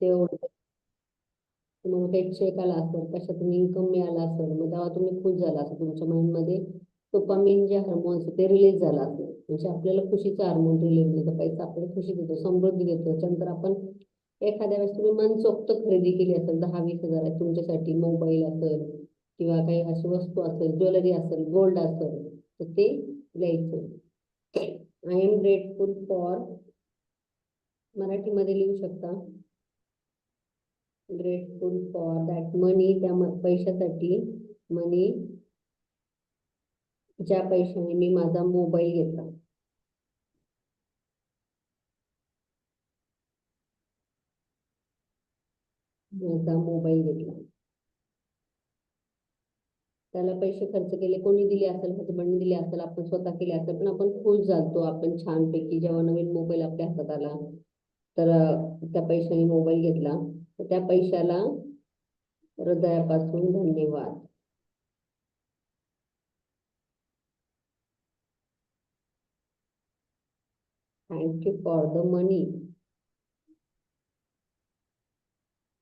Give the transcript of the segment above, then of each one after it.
तेवढं तुम्हाला काही चेक आला असेल, कशातून इन्कम मिळाला असेल, मग तेव्हा तुम्ही खुश झाला असेल, तुमच्या माइंडमध्ये डोपामिन जे हार्मोन्स ते रिलीज झाला असेल, म्हणजे आपल्याला खुशीचा हार्मोन रिलीज देतो, पैसा आपल्याला खुशी देतो, समृद्धी देतो. त्याच्यानंतर आपण एखाद्या वेळेस तुम्ही मनसोक्त खरेदी केली असेल 10-20 हजार तुमच्यासाठी मोबाईल असेल किंवा काही अशी वस्तू असेल, ज्वेलरी असेल, गोल्ड असेल, तर ते लिहायचं. आय एम ग्रेटफुल फॉर, मराठीमध्ये लिहू शकता, ग्रेटफुल फॉर दॅट मनी, त्या पैशासाठी, मनी ज्या पैशाने मी माझा मोबाईल घेतला. माझा मोबाईल घेतला, त्याला पैसे खर्च केले, कोणी दिले असेल, हजबंडने दिले असेल, आपण स्वतः केले असेल, पण आपण खुश झालतो, आपण छानपैकी जेव्हा नवीन मोबाईल आपल्या हातात आला, तर त्या पैशाने मोबाईल घेतला, तर त्या पैशाला हृदयापासून धन्यवाद. Thank you for the money,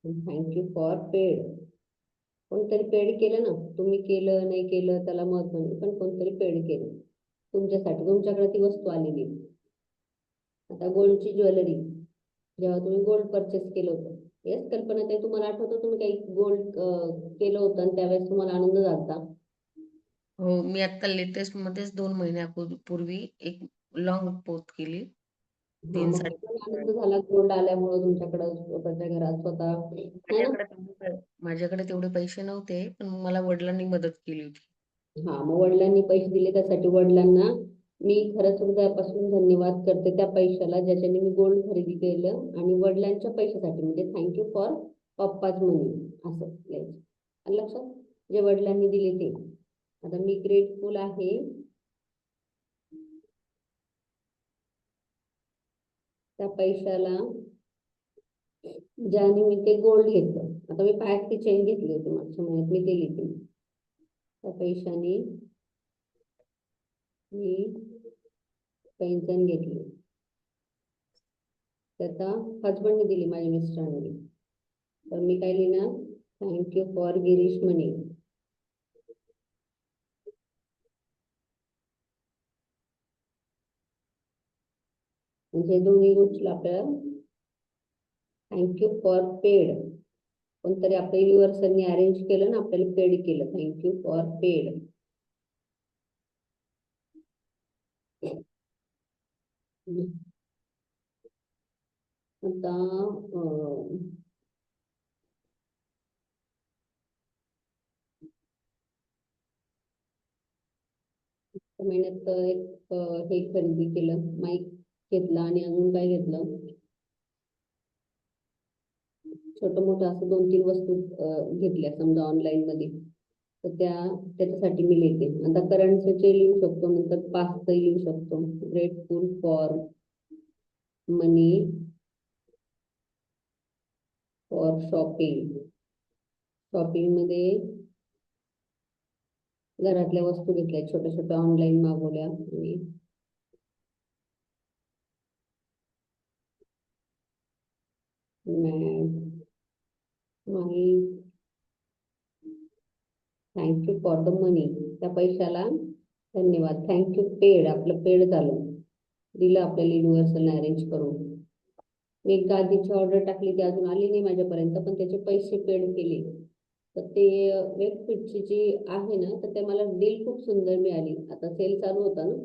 thank you for paid. कोणतरी पेड केलं ना, तुम्ही केलं नाही केलं त्याला महत्व नाही, पण कोणतरी पेड केलं तुमच्यासाठी, तुमच्याकडे ती वस्तू आलेली. आता गोल्डची ज्वेलरी, जेव्हा तुम्ही गोल्ड परचेस केलं होतं, येस कल्पना, ते तुम्हाला आठवतं तुम्ही काही गोल्ड केलं होतं आणि त्यावेळेस तुम्हाला आनंद झाला? हो, मी आता लेटेस्ट मध्येच 2 महिन्यापूर्वी एक लॉंग पोत केली. हा, तीन मग साडे तुम्हाला आनंद झाला गोल्ड आल्यामुळे तुमच्याकडे स्वतःच्या घरात स्वतः, है ना? माझ्याकडे तेवढे पैसे नव्हते, पण मला वडिलांनी मदत केली होती. हा, मग वडिलांनी पैसे दिले, त्यासाठी वडिलांना मी खरंच हृदयापासून धन्यवाद करते, त्या पैशाला ज्याच्याने मी गोल्ड खरेदी केलं, आणि वडिलांच्या पैशासाठी, म्हणजे थँक्यू फॉर पप्पाच मनी, असं लिहायचं. आलं लक्षात? जे वडिलांनी दिले ते. आता मी ग्रेटफुल आहे त्या पैशाला ज्याने मी ते गोल्ड घेतलं. आता मी पायातली चेन घेतली होती मागच्या महिन्यात, मी ते लिहिते. त्या पैशाने मी पैंजण घेतली, त्याचा हजबंडने दिली, माझ्या मिस्टरांनी. तर मी काय लिहिणार? थँक्यू फॉर गिरीश मनी. म्हणजे दोन्ही गोष्टी आपल्याला थँक्यू फॉर पेड, कोणतरी आपल्या युनिव्हर्सलनी अरेंज केलं ना, आपल्याला पेड केलं, थँक्यू फॉर पेड. आता महिन्यात एक हे खरेदी केलं, माईक घेतला, आणि अजून काय घेतलं, छोटं मोठं असं 2-3 वस्तू घेतल्या समजा ऑनलाईन मध्ये, तर त्याच्यासाठी मी लिहिते. आता करंटचे लिहू शकतो, नंतर पास्ट लिहू शकतो. Grateful for money, for shopping, shopping मध्ये घरातल्या वस्तू घेतल्या, छोट्या छोट्या ऑनलाईन मागवल्या, आणि थँक्यू फॉर द मनी, त्या पैशाला धन्यवाद. थँक्यू पेड, आपलं पेड झालं, दिलं आपल्याला युनिव्हर्सल अरेंज करून. मी एक गादीची ऑर्डर टाकली, ती अजून आली नाही माझ्यापर्यंत, पण त्याचे पैसे पेड केले. तर ते वेबफिटची जी आहे ना, तर ते मला डील खूप सुंदर मिळाली. आता सेल चालू होता ना,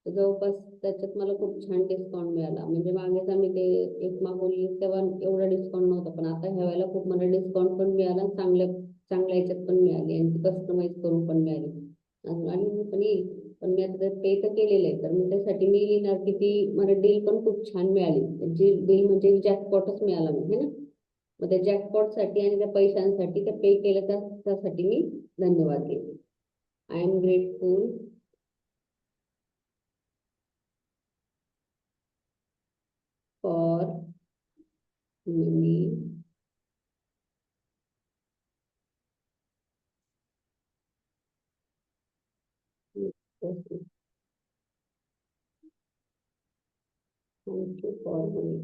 तर जवळपास त्याच्यात मला खूप छान डिस्काउंट मिळाला. म्हणजे मागेच आम्ही ते एक मागवली तेव्हा एवढा डिस्काउंट नव्हता, पण आता ह्या वेळेला खूप मला डिस्काउंट पण मिळाला, चांगल्या चांगल्या ह्याच्यात पण मिळाली, आणि ती कस्टमाइज करून पण मिळाली. अजून आली पण येईल, पण मी आता पे तर केलेलं आहे, तर मग त्यासाठी मी लिहिणार की ती मला डील पण खूप छान मिळाली. जी डील म्हणजे जॅकपॉटच मिळाला मग, है ना? मग त्या जॅकपॉटसाठी आणि त्या पैशांसाठी, त्या पे केलं त्यासाठी मी धन्यवाद देते. I am grateful for money, thank you for money.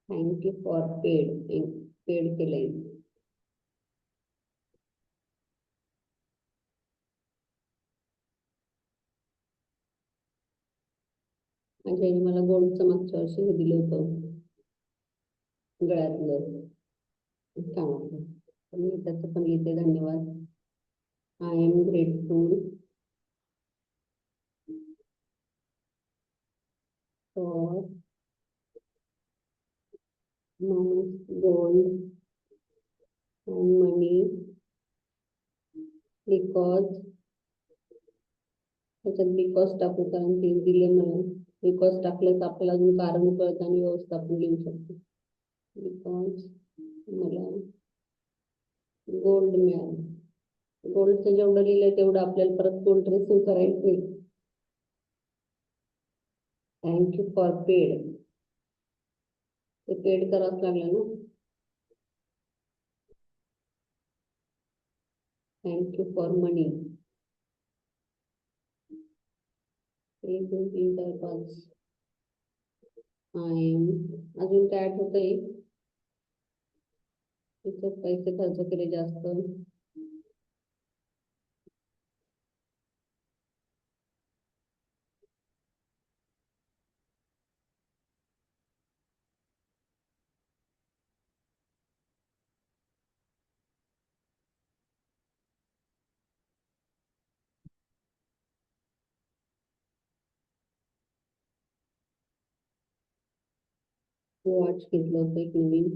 Thank you for paid. Paid केलंय. माझ्या आईने मला गोल्डचं मागच्या वर्षी हे दिलं होतं गळ्यातलं कानातलं. तर मी त्याचं पण लिहिते धन्यवाद. I am grateful for gold and money because त्याच्यात बिकॉज टाकू कारण ते दिले मला. बिकॉज टाकलं तर आपल्याला अजून कारण कळतं आणि व्यवस्थापन लिहू शकतो. बिकॉज मला गोल्ड मिळालं. गोल्डचं जेवढं लिहिलंय तेवढं आपल्याला परत गोल्ड रिसीव्ह करायचंय. Thank you for paid. ते पेड करावंच लागलं ना. Thank you for money. 1 2 3 4 5. I am अजून काय आठवतंय? त्याच्यात पैसे खर्च केले जास्त. वॉच घेतलं होतं एक नवीन.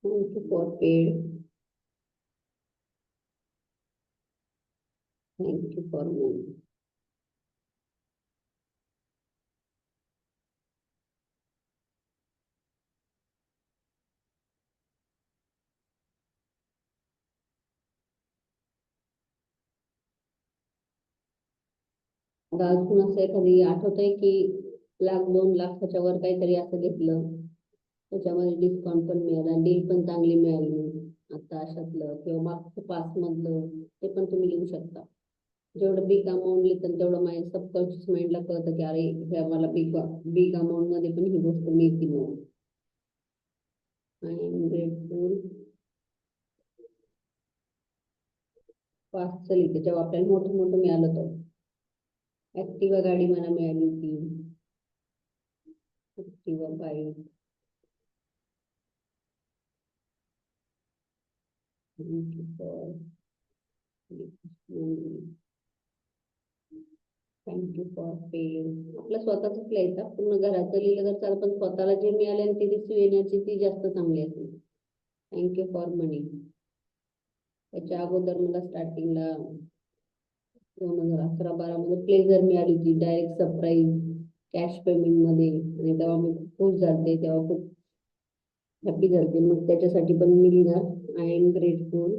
Thank you for paid. Thank you for money. आता अजून असं एखादी आठवतंय की 1 लाख 2 लाखाच्या वर काहीतरी असं घेतलं त्याच्यामध्ये डिस्काउंट पण मिळाला, डील पण चांगली मिळाली. आता अशातलं किंवा मागचं पास मधलं ते पण तुम्ही लिहू शकता. जेवढं बिग अमाऊंट लिहितं तेवढं माझ्या सबकॉन्शियस माइंडला कळतं की अरे हे मला बिग बिग अमाऊंट मध्ये पण ही गोष्ट मिळते म्हणून. I am grateful. पासचं लिहिते जेव्हा आपल्याला मोठं मोठं मिळालं तर. ऍक्टिवा गाडी मला मिळाली होती. Activa bike. Thank you for thank you for पे. आपलं स्वतःच लिहायचं पूर्ण घराचं लिहिलं तर चालेल पण स्वतःला जे मिळाले आणि ती रिसिव्ह येण्याची ती जास्त चांगली असेल. थँक्यू फॉर मनी. त्याच्या अगोदर मला स्टार्टिंगला 2011-12 मध्ये प्लेजर मिळाली होती डायरेक्ट सरप्राईज कॅश पेमेंट मध्ये आणि तेव्हा मी खूप खुश झाले. तेव्हा खूप हॅपी झाले. मग त्याच्यासाठी पण मी लिहिणार I am grateful.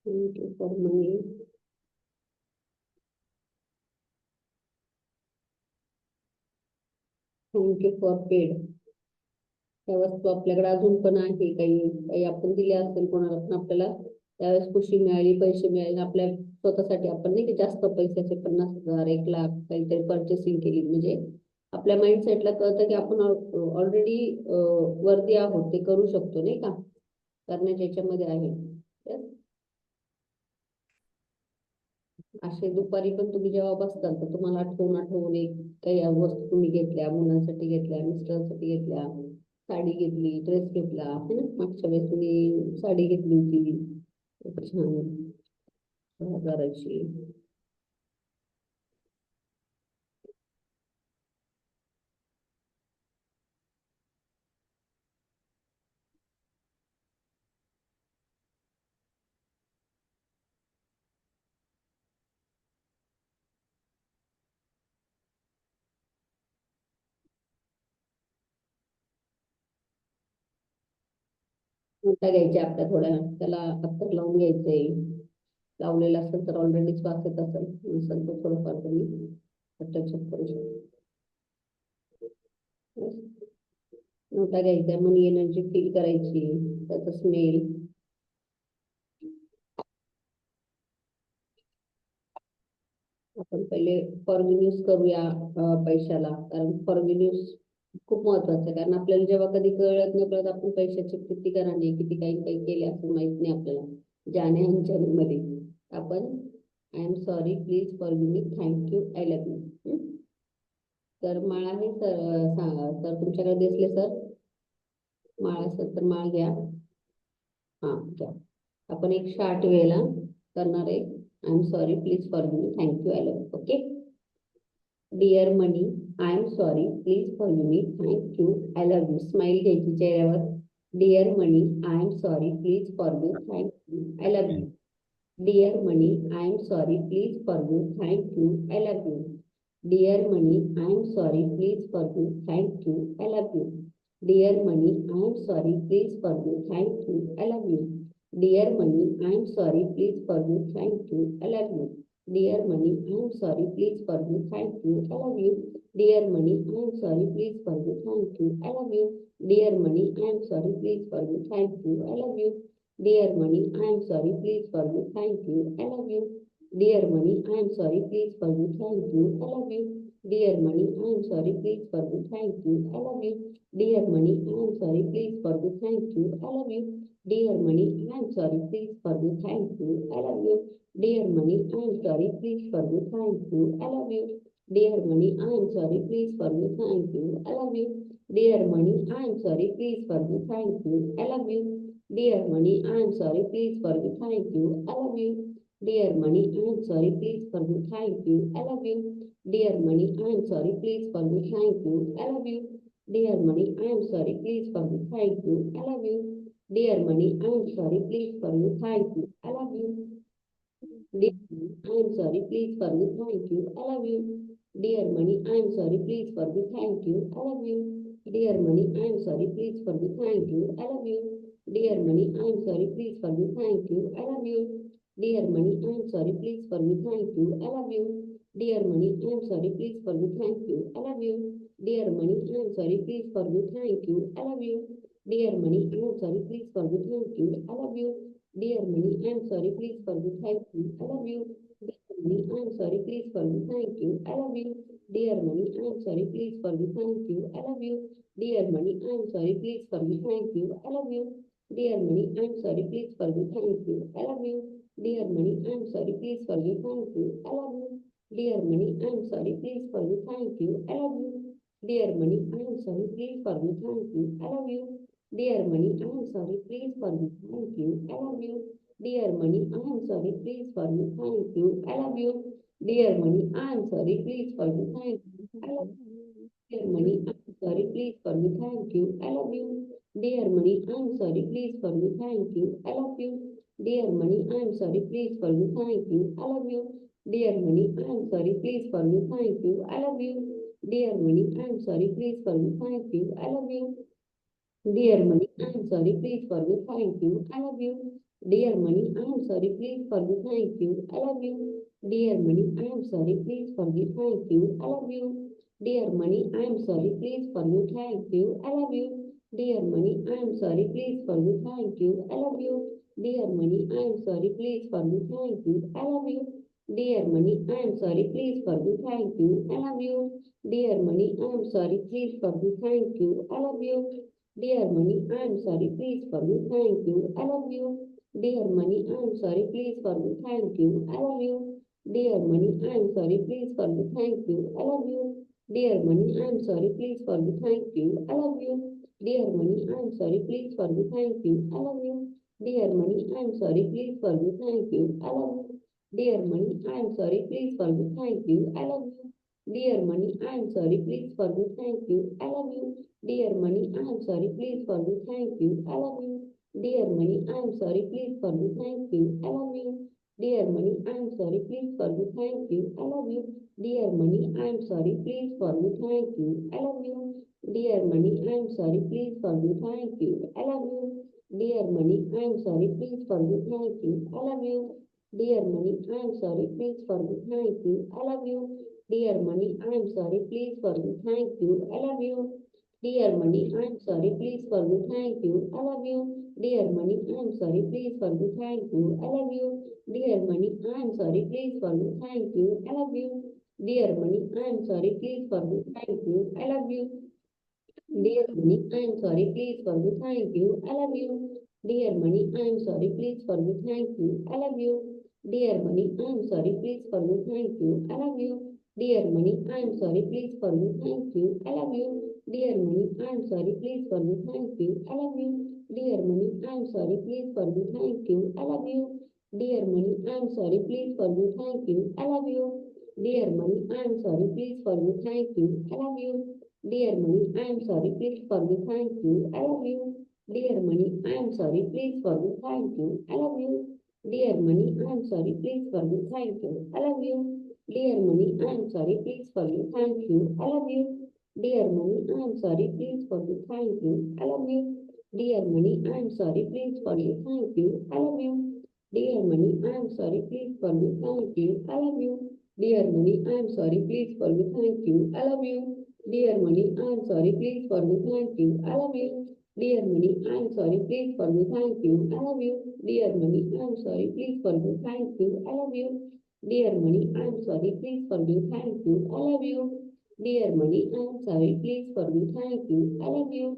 Thank you for money. Thank you for paid. त्या वस्तू आपल्याकडे अजून पण आहे काही काही आपण दिल्या असेल कोणाला पण आपल्याला त्यावेळेस खुशी मिळाली पैसे मिळाले आपल्या स्वतःसाठी आपण नाही की जास्त पैशाचे 50,000 1 लाख काहीतरी पर्चेसिंग केली म्हणजे आपल्या माइंडसेटला कळतं की आपण ऑलरेडी वर्दी आहोत ते करू शकतो नाही का करण्याच्या याच्यामध्ये आहे. तर असे दुपारी पण तुम्ही जेव्हा बसताल तर तुम्हाला आठवून आठवून एक काही वस्तू तुम्ही घेतल्या मुलांसाठी घेतल्या मिस्टरांसाठी घेतल्या साडी घेतली ड्रेस घेतला है ना मागच्या वेळेस मी साडी घेतली होती खूप छान 10,000ची. मोठ्या घ्यायच्या आपल्या थोड्या त्याला अत्तर लावून घ्यायचंय. लावलेला असेल तर ऑलरेडी श्वास येत असेल नसेल तर थोडंफार तुम्ही टचअप करू शकता. नोटा घ्यायच्या, मनी एनर्जी फील करायची, त्याचा स्मेल. आपण पहिले फॉर्गिव्हनेस करूया पैशाला, कारण फॉर्गिव्हनेस खूप महत्वाचं आहे. कारण आपल्याला जेव्हा कधी कळत नकळत आपण पैशाची किती कराने किती काही काही केले असं माहित नाही आपल्याला जाणे मध्ये आपण I am sorry, please forgive me, thank you, I love you. तर माळ आहे सर, सर तुमच्याकडे दिसले सर? माळ असेल तर माळ घ्या. हा घ्या. आपण 108 वेळेला करणार आहे I am sorry, please forgive me, thank you, I love you. Okay. Dear money, I am sorry, please forgive me, thank you, I love you. Smile घ्यायची चेहऱ्यावर. Dear money, I am sorry, please forgive, thank you, I love you. Dear money, I am sorry, please forgive, thank you, I love you. Dear money, I am sorry, please forgive, thank you, I love you. Dear money, I am sorry, please forgive, thank you, I love you. Dear money, I am sorry, please forgive, thank you, I love you. Dear money, I am sorry, please forgive, thank you, I love you. Dear money, I am sorry, please forgive, thank you, I love you. Dear money, I am sorry, please forgive, thank you, I love you. Dear money, I am sorry, please forgive, thank you, I love you. Dear money, I am sorry, please forgive, thank you, I love you. Dear money, I am sorry, please forgive, thank you, I love you. Dear money, I am sorry, please forgive, thank you, I love you. Dear money, I am sorry, please forgive, thank you, I love you. Dear money, I am sorry, please forgive, thank you, I love you. Dear money, I am sorry, please forgive, thank you, I love you. Dear money, I am sorry, please forgive, thank you, I love you. Dear money, I am sorry, please forgive, thank you, I love you. Dear money, I am sorry, please forgive, thank you, I love you. Dear money, I am sorry, please forgive, thank you, I love you. Dear money, I am sorry, please forgive, thank you, I love you. Dear money, I am sorry, please forgive, thank you, I love you. Dear money, I am sorry, please forgive, thank you, I love you. Dear money, I am sorry, please forgive, thank you, I love you. Dear money, I am sorry, please forgive, thank you, I love you. Dear money, I am sorry, please forgive, thank you, I love you. Dear money, I am sorry, please forgive, thank you, I love you. Dear money, I am sorry, please forgive, thank you, I love you. Dear money, I am sorry, please forgive, thank you, I love you. Dear money, I am sorry, please forgive, thank you, I love you. Dear money, I am sorry, please forgive, thank you, I love you. Dear money, I am sorry, please forgive, thank you, I love you. Dear money, I am sorry, please forgive, thank you, I love you. Dear money, I am sorry, please forgive, thank you, I love you. Dear money, I am sorry, please forgive, thank you, I love you. Dear money, I am sorry, please forgive, thank you, I love you. Dear money, I am sorry, please forgive, thank you, I love you. Dear money, I am sorry, please forgive, thank you, I love you. Dear money, I am sorry, please forgive, thank you, I love you. Dear money, I am sorry, please forgive, thank you, I love you. Dear money, I am sorry, please forgive, thank you, I love you. Dear money, I am sorry, please forgive, thank you, I love you. Dear money, I am sorry, please forgive, thank you, I love you. Dear money, I am sorry, please forgive, thank you, I love you. Dear money, I am sorry, please forgive, thank you, I love you. Dear money, I am sorry, please forgive, thank you, I love you. Dear money, I am sorry, please forgive, thank you, I love you. Dear money, I am sorry, please forgive, thank you, I love you. Dear money, I am sorry, please forgive, thank you, I love you. Dear money, I am sorry, please forgive, thank you, I love you. Dear money, I am sorry, please forgive, thank you, I love you. Dear money, I am sorry, please forgive, thank you, I love you. Dear money, I am sorry, please forgive, thank you, I love you. Dear money, I am sorry, please forgive, thank you, I love you. Dear money, I am sorry, please forgive, thank you, I love you. Dear money, I am sorry, please forgive, thank you, I love you. Dear money, I am sorry, please forgive, thank you, I love you. Dear money, I am sorry, please forgive, thank you, I love you. Dear money, I am sorry, please forgive, thank you, I love you. Dear money, I am sorry, please forgive, thank you, I love you. Dear money, I am sorry, please forgive, thank you, I love you. Dear money, I am sorry, please forgive, thank you, I love you. Dear money, I am sorry, please forgive, thank you, I love you. Dear money, I am sorry, please forgive, thank you, I love you. Dear money, I am sorry, please forgive, thank you, I love you. Dear money, I am sorry, please forgive, thank you, I love you. Dear money, I am sorry, please forgive, thank you, I love you. Dear money, I am sorry, please forgive, thank you, I love you. Dear money, I am sorry, please forgive. Thank you. I love you. Dear money, I am sorry, please forgive. Thank you. I love you. Dear money, I am sorry, please forgive. Thank you. I love you. Dear money, I am sorry, please forgive. Thank you. I love you. Dear money, I am sorry, please forgive. Thank you. I love you. Dear money, I am sorry, please forgive. Thank you. I love you. Dear money, I am sorry, please forgive. Thank you. I love you. Dear money, I am sorry, please forgive. Thank you. I love you. Dear money, I am sorry, please forgive. Thank you. I love you. Dear money, I am sorry, please forgive. Thank you. I love you. Dear money, I am sorry, please forgive. Thank you. I love you. Dear money, I am sorry, please forgive. Thank you. I love you. Dear money, I am sorry, please forgive. Thank you. I love you. Dear money, I am sorry, please forgive. Thank you. I love you. Dear money, I am sorry, please forgive. Thank you. I love you. Dear money, I am sorry, please forgive. Thank you. I love you. Dear money, I am sorry, please forgive. Thank you. I love you. Dear money, I am sorry, please forgive. Thank you. I love you. Dear money, I am sorry, please forgive. Thank you. I love you. Dear money, I am sorry, please forgive. Thank you. I love you. Dear money, I am sorry, please forgive. Thank you. I love you. Dear money, I am sorry, please forgive. Thank you. I love you. Dear money, I am sorry, please forgive. Thank you. I love you. Dear money, I am sorry, please forgive. Thank you. I love you. Dear money, I am sorry, please forgive. Thank you. I love you. Dear money, I am sorry, please forgive. Thank you. I love you. Dear money, I am sorry, please forgive. Thank you. I love you.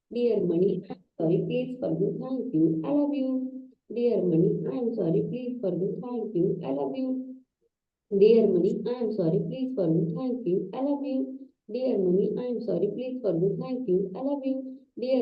Dear money, I am sorry, please forgive. Thank you. I love you. Dear money, I am sorry, please forgive. Thank you. I love you. Dear money, I am sorry, please forgive. Thank you. I love you. Dear money, I am sorry, please forgive. Thank you. I love you.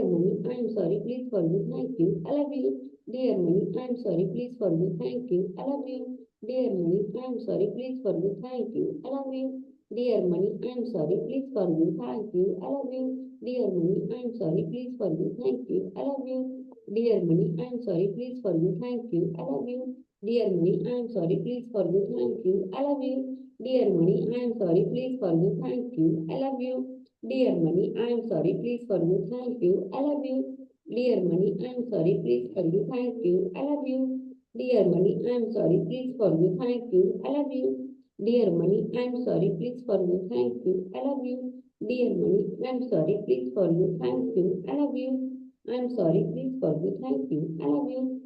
Dear money, I am sorry, please forgive. Thank you. I love you. Dear money, I am sorry, please forgive. Thank you. I love you. Dear money, I am sorry, please forgive. Thank you. I love you. Dear money, I am sorry, please forgive. Thank you. I love you. Dear money, I am sorry, please forgive. Thank you. I love you. Dear money, I am sorry, please forgive. Thank you. I love you. Dear money, I am sorry, please forgive. Thank you. I love you. Dear money, I am sorry, please forgive. Thank you. I love you. Dear money, I am sorry, please forgive. Thank you. I love you. Dear money, I am sorry, please forgive. Thank you. I love you. Dear money, I am sorry, please forgive. Thank you. I love you. Dear money, I am sorry, please forgive. Thank you. I love you. Dear money, I am sorry, please forgive. Thank you. I love you. I am sorry, please forgive. Thank you. I love you.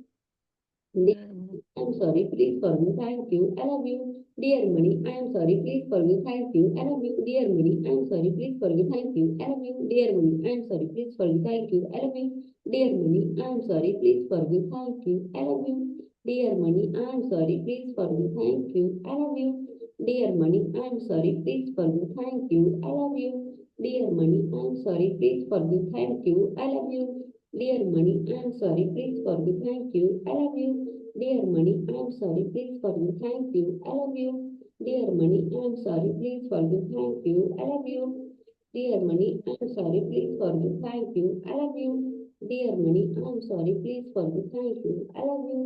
Dear money, I'm sorry, please forgive. Thank you. I love you. Dear money, I am sorry, please forgive. Thank you. I love you. Dear money, I am sorry, please forgive. Thank you. I love you. Dear money, I am sorry, please forgive. Thank you. I love you. Dear money, I am sorry, please forgive. Thank you. I love you. Dear money, I am sorry, please forgive. Thank you. I love you. Dear money, I am sorry, please forgive. Thank you. I love you. Dear money, I am sorry, please forgive. Thank you. I love you. Dear money, I am sorry, please forgive. Thank you. I love you. Dear money, I am sorry, please forgive. Thank you. I love you. Dear money, I am sorry, please forgive. Thank you. I love you. Dear money, I am sorry, please forgive. Thank you. I love you.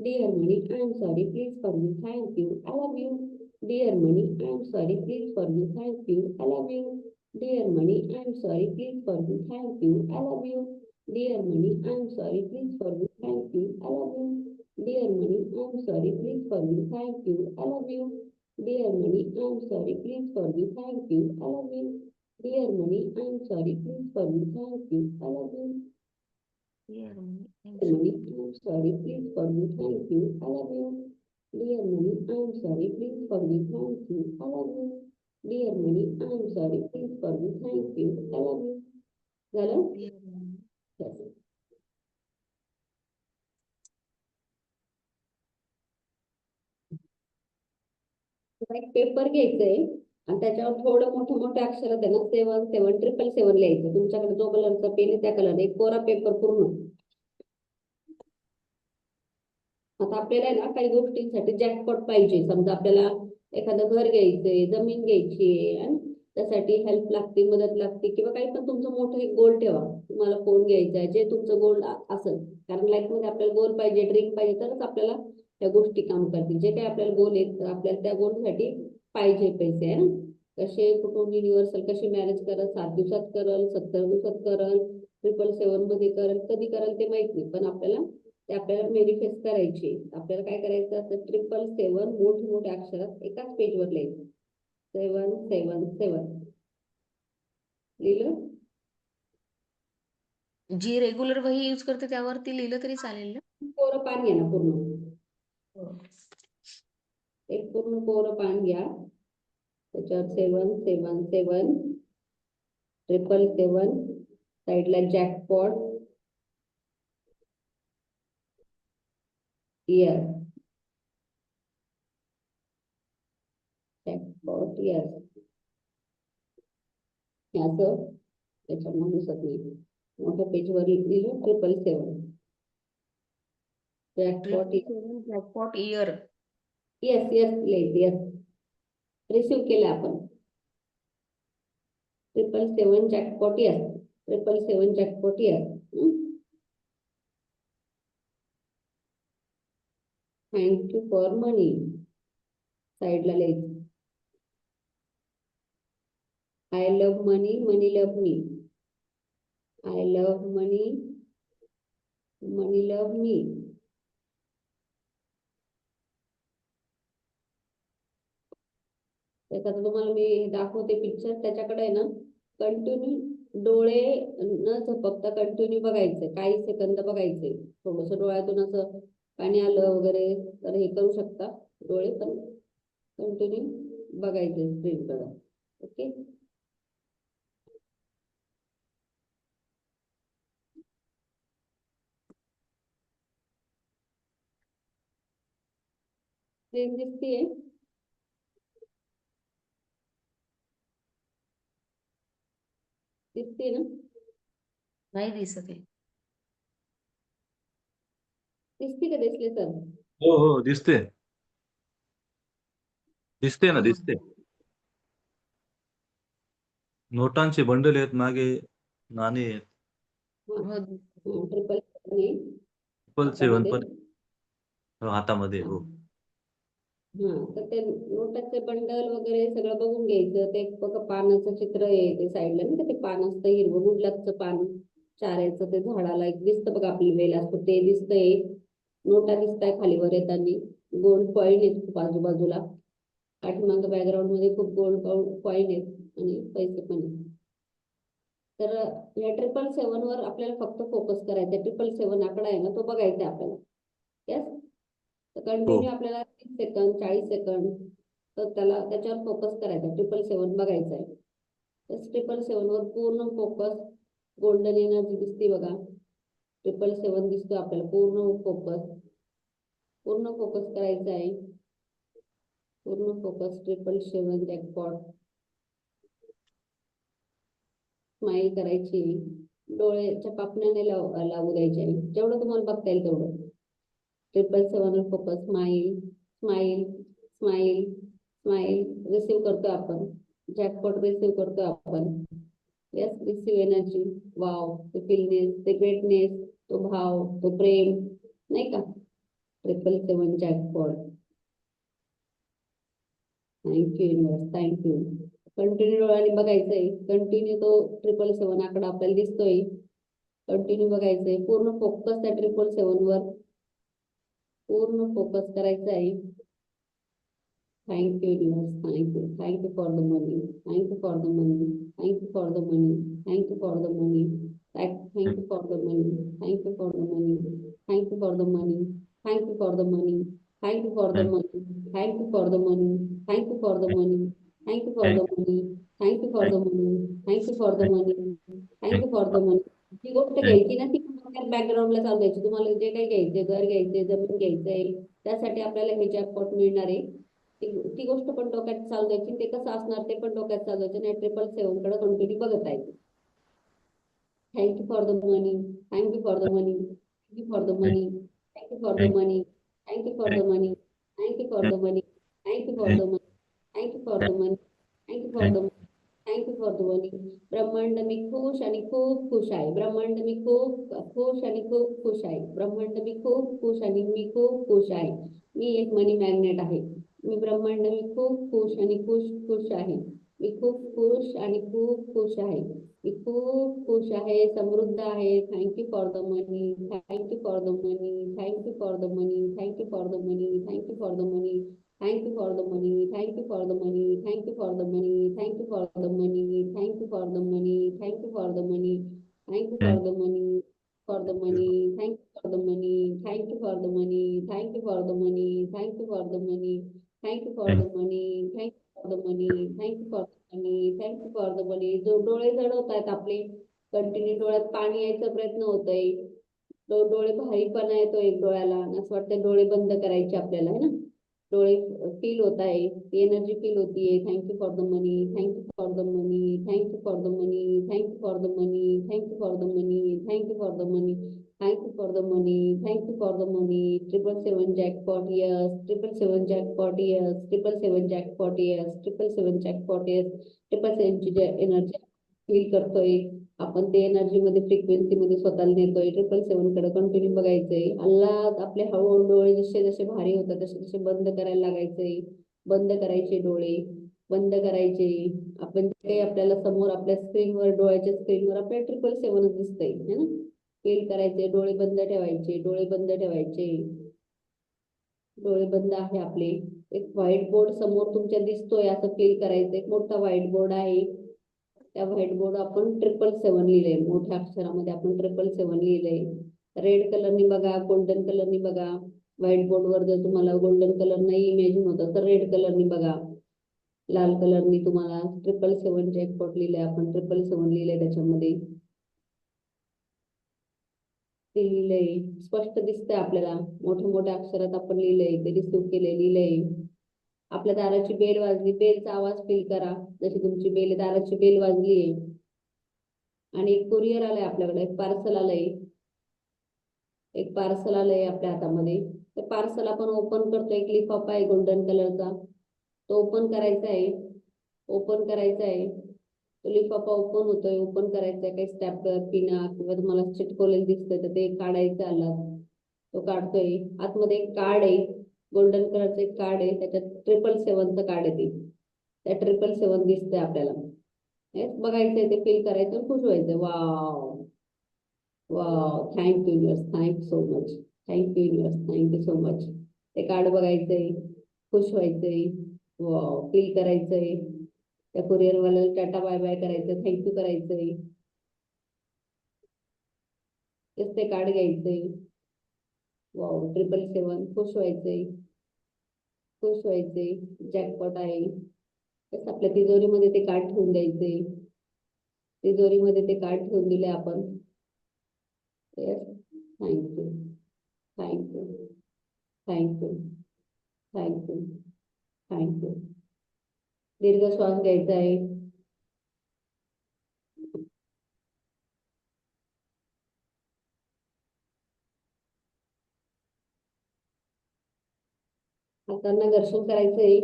Dear money, I am sorry, please forgive. Thank you. I love you. Dear money, I am sorry, please forgive. Thank you. I love you. Dear money, I am sorry, please forgive. Thank you. I love you. Dear money, I am sorry, please forgive. Thank you. I love you. Dear money, I am sorry, please forgive. Thank you. I love you. Dear money, I am sorry, please forgive. Thank you. I love you. Dear money, I am sorry, please forgive. Thank you. I love you. Dear money, I am sorry, please forgive. Thank you. I love you. dear money, I'm Dear money, sorry. I am sorry, please forgive. Thank you. I love you. Dear money, I am sorry, please forgive. Thank you. I love you. Dear money, I am sorry, please forgive. Thank you. I love you. झालं? Dear money, Yes. एक paper घ्यायचंय आणि त्याच्यावर थोडं मोठं मोठ्या अक्षरात आहे ना 777 लिहायचं. तुमच्याकडे जो कलरचा पेन आहे त्या कलर एक कोरा पेपर पूर्ण. आता आपल्याला आहे ना काही गोष्टींसाठी जॅकपॉट पाहिजे. समजा आपल्याला एखादं घर घ्यायचंय, जमीन घ्यायची आणि त्यासाठी हेल्प लागते, मदत लागते किंवा काही पण तुमचं मोठं एक गोल ठेवा. तुम्हाला फोन घ्यायचा आहे, जे तुमचं गोल असेल. कारण लाईफ मध्ये आपल्याला गोल पाहिजे, ड्रीम पाहिजे, तरच आपल्याला त्या गोष्टी काम करतील. जे काही आपल्याला गोल आहेत तर आपल्याला त्या गोलसाठी पाहिजे पैसे आहे ना. कसे कुठून युनिव्हर्सल कशी मॅनेज करल, 7 दिवसात करल, 70 दिवसात करल, 777 मध्ये करल, कधी करल ते माहित नाही, पण आपल्याला ते आपल्याला मॅनिफेस्ट करायचे. आपल्याला काय करायचं असतं, 777 मोठे मोठ्या अक्षरात एकाच पेजवर लिहायचं. 777 लिहिलं. जी रेग्युलर वही यूज करते त्यावरती लिहिलं तरी चालेल ना? कोरं पान घ्या ना पूर्ण, हो. एक पूर्ण कोरं पान घ्या. त्याच्यावर 777 777 साईडला जॅकपॉट इयर, जॅकपॉट इयर हे असं त्याच्यामध्ये दिसत नाही. मोठ्या पेजवर लिहिलं 777 jackpot. Jackpot year. Yes yes लिहायचं. येस, रिसिव्ह केलं आपण. 777 jackpot year, 777 jackpot year. Thank you for money साईडला लिहायचं. I love money, money love me. I love money, money love me. त्याचा तुम्हाला मी दाखवते पिक्चर. त्याच्याकडे आहे ना कंटिन्यू डोळे न झपकता कंटिन्यू बघायचं, काही सेकंद बघायचे. थोडस डोळ्यातून असं पाणी आलं वगैरे तर हे करू शकता डोळे, पण कंटिन्यू बघायचे स्क्रीनकडे. ओके. स्क्रीन दिसतीये? दिसते ना? नाही दिसत आहे. दिसते का? दिसले सर? हो हो दिसते, दिसते ना, दिसते. नोटांचे बंडल आहेत, मागे नाणी आहेत. हो. 777 पण हातामध्ये. हो. हा, तर ते नोटाचे बंडल वगैरे सगळं बघून घ्यायचं. ते बघा पानाचं चित्र आहे ते साईडला, नाही का ते पान असतं हिरवं गुडलाचं पान, चाऱ्याचं ते झाडाला एक दिसतं बघा, आपली वेल असतो ते दिसतंय. नोटा दिसताय खाली वर येताना, गोल्ड कॉईन आहेत खूप आजूबाजूला. पाठीमागं बॅकग्राऊंड मध्ये खूप गोल्ड कॉईन आहेत आणि पैसे पण आहेत. तर या 777 वर आपल्याला फक्त फोकस करायचा. 777 आकडा आहे ना, तो बघायचा आपल्याला. यस, तर हो. कंटिन्यू आपल्याला 30 सेकंद 40 सेकंद तर त्याच्यावर फोकस करायचा. 777 बघायचा आहे. तर 777 वर पूर्ण फोकस. गोल्डन एनर्जी दिसते बघा, 777 दिसतो आपल्याला. पूर्ण फोकस करायचा आहे. पूर्ण फोकस 777 जॅकपॉट. स्माईल करायची, डोळ्याच्या पापण्याने लागू द्यायचे, जेवढं तुम्हाला बघता येईल तेवढं. 777 focus. Smile smile smile smile. Receive करतो आपण जॅकपॉट, रिसिव्ह करतो आपण. Yes, receive energy. वाव, ते फिलनेस, ते ग्रेटनेस, तो भाव, तो प्रेम, नाही का. 777 jackpot. Thank you universe, thank you. Continue डोळ्याने बघायचंय. कंटिन्यू तो 777 आकडा आपल्याला दिसतोय. कंटिन्यू बघायचंय. पूर्ण फोकस त्या 777 वर पूर्ण फोकस करायचा आहे. Thank you universe, thank you. Thank you for the money, thank you for the money, thank you for the money, thank you for the money, thank you for the money, thank you for the money, thank you for the money, thank you for the money, thank you for the money, thank you for the money, thank you for the money, thank you for the money, thank you for the money, thank you for the money, thank you for the money. जी गोष्ट घ्यायची ना ती बॅकग्राऊंडला चालू द्यायची. तुम्हाला जे काही घ्यायचे, घर घ्यायचे, जमीन घ्यायचंय, त्यासाठी आपल्याला हे जॅकपॉट मिळणार आहे. ती गोष्ट पण डोक्यात चालू द्यायची. ते कसं असणार ते पण डोक्यात चालू द्यायचं. नाही 777 कडे कंटिन्यू बघत राहायचं. Thank you for the money, thank you for the money, thank you for the money, thank you for the money, thank you for the money, thank you for the money, thank you for the money, thank you for the money, thank you for the money, thank you for the money. ब्रह्मांड मी खुश आणि खूप खुश आहे. ब्रह्मांड मी खूप खुश आणि खूप खुश आहे. ब्रह्मांड मी खूप खुश आणि मी खूप खुश आहे. मी एक मनी मॅग्नेट आहे. मी ब्रह्मांड मी खूप खुश आणि खुश आहे. मी खूप खुश आणि खूप खुश आहे. मी खूप खुश आहे, समृद्ध आहे. Thank you for the money, thank you for the money, thank you for the money, thank you for the money, thank you for the money, thank you for the money, thank you for the money, thank you for the money, thank you for the money, thank you for the money, thank you for the money, thank you for thank the money, for the money, thank you for the money, thank you for the money, thank you for the money, thank you for the money, thank you for thank the money, thank you for the money, thank you for the money, thank you for the money. जो डोळे जड होत आहेत आपले, continue डोळ्यात पाणी यायचा प्रयत्न होतोय, डोळे भारीपणा येतो एक डोळ्याला आणि असं वाटतं डोळे बंद करायचे आपल्याला, है ना. डोळे फील होत आहे, ती एनर्जी फील होतीये. Thank you for the money, thank you for the money, thank you for the money, thank you for the money, thank you for the money, thank you for the money, thank you for the money, thank you for the money. 777 jackpot yes, 777 jackpot yes, 777 jackpot yes, 777 jackpot yes. 777 ची energy feel करतोय आपण, ते energy मध्ये frequency मध्ये स्वतःला नेतोय. 777 कडे continue बघायचंय. अल्लाह आपले हळूहळू डोळे जसे जसे भारी होतात तसे तसे बंद करायला लागायचंय. बंद करायचे डोळे, बंद करायचे. आपण जे काही आपल्याला समोर आपल्या स्क्रीनवर, डोळ्याच्या स्क्रीनवर आपल्या 777 दिसतंय, है ना. फील करायचे, डोळे बंद ठेवायचे, डोळे बंद ठेवायचे. डोळे बंद आहे आपले. एक व्हाईट बोर्ड समोर तुमच्या दिसतोय असं फील करायचं. एक मोठा व्हाईट बोर्ड आहे, त्या व्हाईट बोर्ड आपण 777 लिहिलंय, मोठ्या अक्षरामध्ये आपण 777 लिहिलंय. रेड कलरनी बघा, गोल्डन कलरनी बघा. व्हाईट बोर्डवर जर तुम्हाला गोल्डन कलर नाही इमेजिन होतं तर रेड कलरनी बघा. लाल कलरनी तुम्हाला 777 जॅकपॉट लिहिलंय, आपण 777 लिहिलंय त्याच्यामध्ये. ते लिहिलंय, स्पष्ट दिसतंय आपल्याला, मोठ्या मोठ्या अक्षरात आपण लिहिलंय, ते दिसू केलंय, लिहिलंय. आपल्या दाराची बेल वाजली, बेलचा आवाज फील करा. जशी तुमची बेल, दाराची बेल वाजलीये आणि एक कुरिअर आलाय आपल्याकडे, एक पार्सल आलंय. एक पार्सल आलंय आपल्या हातामध्ये. ते पार्सल आपण ओपन करतो. एक लिफाफा आहे गोल्डन कलरचा, तो ओपन करायचा आहे. ओपन करायचा आहे, तो लिफाफा ओपन होतोय. ओपन करायचा आहे. काही स्टॅपलर, पिना किंवा तुम्हाला चिटकवलेलं दिसतंय तर ते काढायचं आला, तो काढतोय. आतमध्ये एक कार्ड आहे, गोल्डन कलरचं एक कार्ड आहे, त्याच्यात 777चं कार्ड आहे. ते त्या 777 दिसतंय आपल्याला. हेच बघायचंय, ते फील करायचं, खुश व्हायचं. Wow wow, thank you universe, thank you so much, thank you universe, thank you so much. ते कार्ड बघायचंय, खुश व्हायचंय, वाव फील करायचंय. त्या कुरिअरवाल्याला टाटा बाय बाय करायचं, थँक्यू करायचंय. तेच ते कार्ड घ्यायचंय. वाव 777, खुश व्हायचंय, खुश व्हायचंय. जॅकपॉट आहे. तेच आपल्या तिजोरीमध्ये ते कार्ड ठेवून द्यायचंय. तिजोरीमध्ये ते कार्ड ठेवून दिले आपण. Yes, thank you, thank you, thank you, thank you, thank you. दीर्घ श्वास घ्यायचा आहे. हातांना घर्षण करायचंय.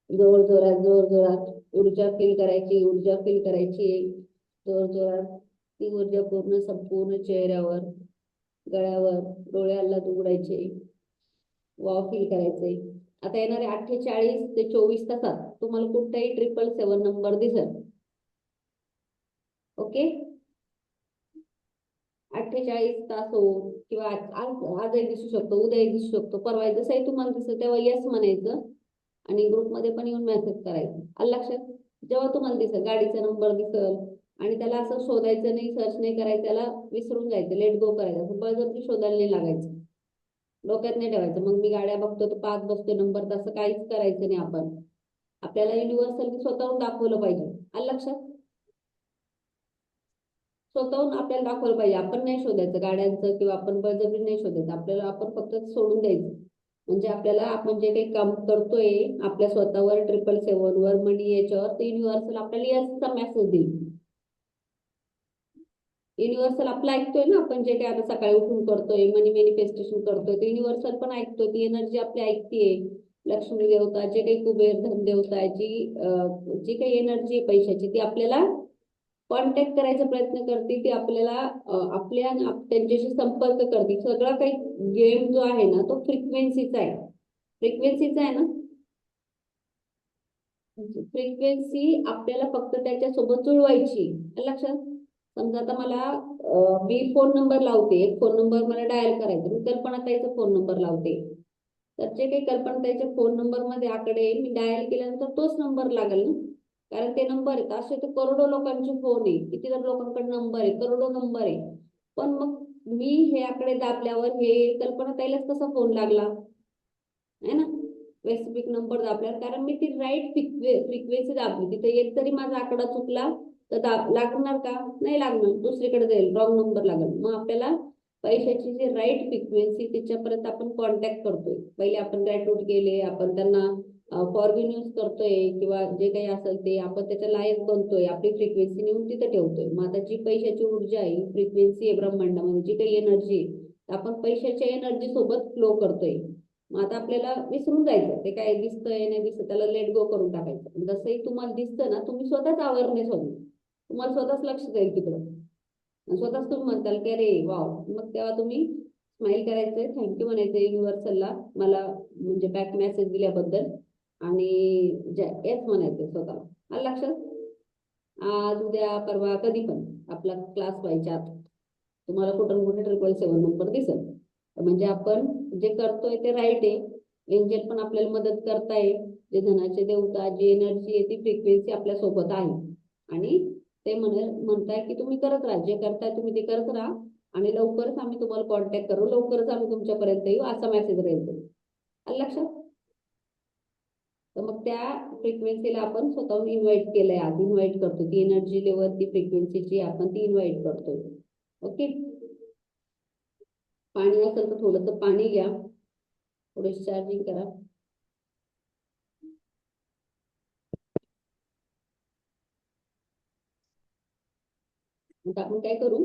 जोर जोरात, जोर जोरात ऊर्जा फील करायची, ऊर्जा फील करायची. जोर जोरात ती ऊर्जा पूर्ण संपूर्ण चेहऱ्यावर, गळ्यावर, डोळे हल्लात उघडायचे. वाव फील करायचंय. आता येणारे 48 ते 24 तासात तुम्हाला कुठलाही 777 नंबर दिसेल. ओके, 48 तास हो, किंवा आजही दिसू शकतो, उद्याही दिसू शकतो, परवा जसंही तुम्हाला दिसेल तेव्हा येस म्हणायचं आणि ग्रुपमध्ये पण येऊन मेसेज करायचं. आलं लक्षात. जेव्हा तुम्हाला दिसेल गाडीचा नंबर दिसेल आणि त्याला असं शोधायचं नाही, सर्च नाही करायचं, त्याला विसरून जायचं, लेट गो करायचं. असं बळजबरी शोधायला नाही लागायचं, डोक्यात नाही ठेवायचं. मग मी गाड्या बघतो तर पाच बसतो नंबर, तसं काहीच करायचं नाही आपण. आपल्याला युनिव्हर्सल स्वतःहून दाखवलं पाहिजे. आलं लक्षात. स्वतःहून आपल्याला दाखवलं पाहिजे. आपण नाही शोधायचं गाड्यांचं, किंवा आपण बळजबरी नाही शोधायचं. आपल्याला आपण फक्त सोडून द्यायचं. म्हणजे आपल्याला आपण जे काही काम करतोय आपल्या स्वतःवर, 777 वर, मनी याच्यावर, ते युनिव्हर्सल आपल्याला याचा मेसेज देईल. युनिव्हर्सल आपलं ऐकतोय ना, आपण जे काही आता सकाळी उठून करतोय, मनी मॅनिफेस्टेशन करतोय, ते युनिव्हर्सल पण ऐकतोय. ती एनर्जी आपली ऐकतीये. लक्ष्मी देवता, जे काही कुबेर धन देवता, जी काही एनर्जी आहे पैशाची, ती आपल्याला कॉन्टॅक्ट करायचा प्रयत्न करते. ती आपल्याला आपल्या त्यांच्याशी संपर्क करते. सगळा काही गेम जो आहे ना, तो फ्रिक्वेन्सीचा आहे. फ्रिक्वेन्सीचा आहे ना. फ्रिक्वेन्सी आपल्याला फक्त त्याच्यासोबत जुळवायची. आलं लक्षात? समजा आता मला मी फोन नंबर लावते, एक फोन नंबर मला डायल करायचा, मी कल्पनाताईचा फोन नंबर लावते. तर जे काही कल्पनाताईच्या फोन नंबर मध्ये आकडे येईल, मी डायल केल्यानंतर तोच नंबर लागेल ना, कारण ते नंबर आहेत. असे तर करोडो लोकांचे फोन आहे, कितीतरी लोकांकडे नंबर आहे, करोडो नंबर आहे. पण मग मी हे आकडे दाबल्यावर हे कल्पनाताईलाच कसा फोन लागला आहे ना, स्पेसिफिक नंबर दाबल्यावर, कारण मी ती राईट फ्रिक्वेन्सी दाबली. तिथे एक जरी माझा आकडा चुकला तर लागणार का? नाही लागणार, दुसरीकडे जाईल, रॉंग नंबर लागेल. मग आपल्याला पैशाची जी राईट फ्रिक्वेन्सी तिच्यापर्यंत आपण कॉन्टॅक्ट करतोय. पहिले आपण ग्रॅट्यूड केले, आपण त्यांना फॉरगिव्हनेस करतोय किंवा जे काही असेल ते आपण त्याच्या लायक बनतोय, आपली फ्रिक्वेन्सी नेऊन तिथे ठेवतोय. मग आता जी पैशाची ऊर्जा आहे, फ्रिक्वेन्सी आहे ब्रह्मांडामध्ये, जी काही एनर्जी आहे, आपण पैशाच्या एनर्जी सोबत फ्लो करतोय. मग आता आपल्याला विसरून जायचं ते काय दिसतंय नाही दिसत, त्याला लेट गो करून टाकायचं. जसंही तुम्हाला दिसतं ना, तुम्ही स्वतःच अवेअरनेस होईल, तुम्हाला स्वतःच लक्ष जाईल तिकडं, स्वतःच तुम्ही म्हणताल की अरे वाव. मग तेव्हा तुम्ही स्माइल करायचंय, थँक्यू म्हणायचं युनिव्हर्सलला मला म्हणजे बॅक मेसेज दिल्याबद्दल, आणि येस म्हणायचं स्वतःला. आलं लक्षात? आज उद्या परवा कधी पण आपला क्लास व्हायच्या आत तुम्हाला कुठं कुठे 777 नंबर दिसेल. म्हणजे आपण जे करतोय ते राईट आहे. एंजल पण आपल्याला मदत करताय, जे धनाचे देवता, जी एनर्जी आहे ती फ्रिक्वेन्सी आपल्या सोबत आहे. आणि ते म्हणताय की तुम्ही करत राहा, जे करताय तुम्ही ते करत राहा, आणि लवकरच आम्ही तुम्हाला कॉन्टॅक्ट करू, लवकरच आम्ही तुमच्यापर्यंत येऊ, असा मेसेज राहील. आलं लक्षात? तर मग त्या फ्रिक्वेन्सीला आपण स्वतःहून इन्व्हाइट केलंय, आज इन्व्हाइट करतो. ती एनर्जी लेवल, ती फ्रिक्वेन्सीची आपण ती इन्व्हाइट करतोय. ओके. पाणी असेल तर थोडंसं पाणी घ्या, थोडीशी चार्जिंग करा. आता आपण काय करू,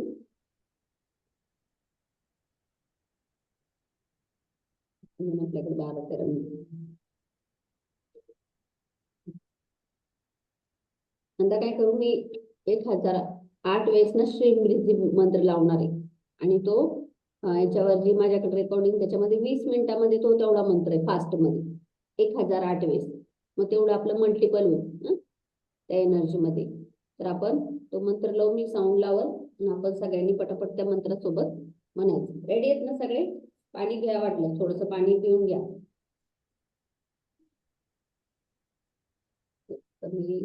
आपल्याकडे 12-13 मिनिट. आता काय करू, मी 1008 वेळेस ना श्रीमृती मंत्र लावणार आहे, आणि तो याच्यावर जी माझ्याकडे रेकॉर्डिंग त्याच्यामध्ये 20 मिनिटामध्ये तो तेवढा मंत्र आहे फास्ट मध्ये 1008 वेळेस. मग तेवढं आपलं मल्टिपल होईल त्या एनर्जी मध्ये. तर आपण तो मंत्र लावून, मी साऊंड लावल आणि आपण सगळ्यांनी पटापट त्या मंत्रासोबत म्हणायचं. रेडी आहेत ना सगळे? पाणी घ्या, वाटलं थोडंसं पाणी पिऊन घ्या. तर मी